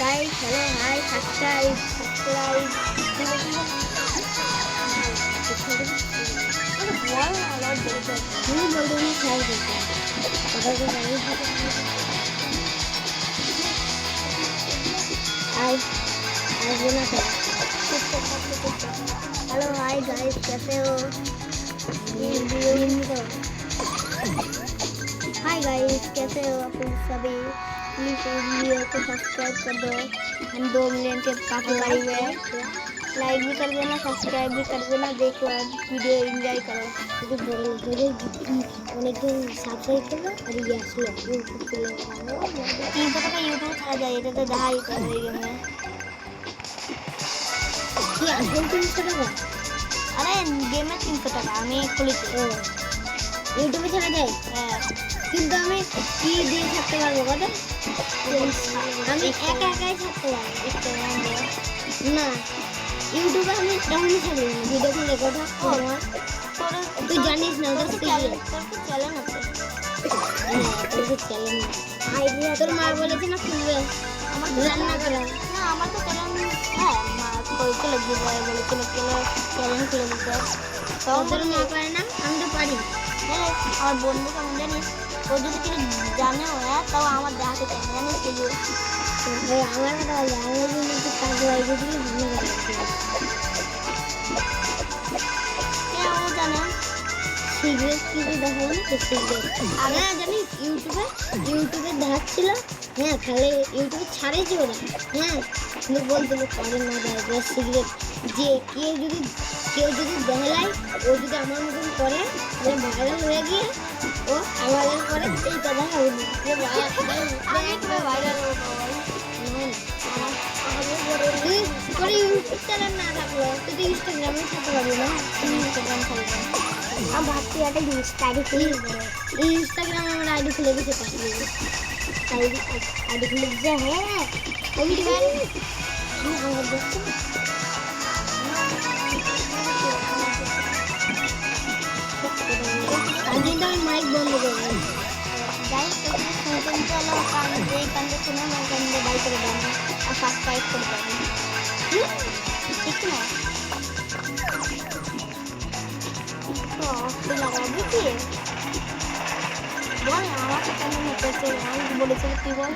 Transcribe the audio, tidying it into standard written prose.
Guys, hello, hi, subscribe. Hello hi guys, कैसे हो? Hi guys, कैसे हो आप सभी? प्लीज वीडियो को सब्सक्राइब कर दो। हम 2 मिलियन के काफी करीब है। लाइक भी कर देना, सब्सक्राइब भी कर देना। देखो वीडियो एंजॉय करो। অনেকজন সাবস্ক্রাইব করবে আর ইয়ে আসলো ইউটিউব চলে 300 টাকা ইউটিউব ছাড়া যায়, এটা তো দেখাই তো এই গেমে কি আসল 300 টাকা। আরে গেমে 300 টাকা আমি খুলেছি। ইউটিউবে ছাড়া যায়। হ্যাঁ, কিন্তু আমি কি দিয়ে থাকতে পারবো কথা? আমি একা একাই থাকতে পারবো না। ইউটিউবে আমি ডাউনলোড ছাড়ি ভিডিও খুলে কথা আমার তুই জানিস না ওটা চ্যালেঞ্জ আছে। আইডিয়া তোর মা বলেছে না খুলবে আমার রান্না করা না আমার তো চ্যালেঞ্জ। হ্যাঁ মা কইতে লাগবে বলেছিল চ্যালেঞ্জ খুলে দিতে। তোর মা পারে না, আমি তো পারি। হ্যাঁ আমার বন্ধু কেমন জানিস, ও যদি কিছু জানেও হ্যাঁ তাও আমার দেখাতে চাই না জানিস কিছু। আমার কথা বলে আমার জন্য একটু কাজ লাগিয়ে দিলে ভালো লাগে। ও জানে সিগারেট কিছু দেখাবো না তো সিগারেট আগে জানিস ইউটিউবে দেখাচ্ছিল। হ্যাঁ তাহলে ইউটিউবে ছাড়েছি ওরা। হ্যাঁ কিন্তু বলছিল পরে না যায় সিগারেট যে কেউ যদি দেখায় ও যদি আমার মতন করে তাহলে ভাইরাল হয়ে গিয়ে ও আমাদের পরে এই কথা হয়নি ভাইরাল পরে ইউটিউব চ্যানেল না থাকলো তুই তো ইনস্টাগ্রামে থাকতে পারবি না। ইনস্টাগ্রাম থাকবে আমার ভাবছি একটা আইডি খুলে ইনস্টাগ্রামে আমার আইডি খুলে দিতে পারি। আইডি খুলে দিতে হ্যাঁ আমি মাইক বন্ধ করবো। যাই চলো এই কান্দে শুনে আমার কান্দে বাই করে দেবো আর সাবস্ক্রাইব করে দেবো ঠিক না? লাগাবি কি বল আমার কেমন হতেছে আমি বলেছিল তুই বল।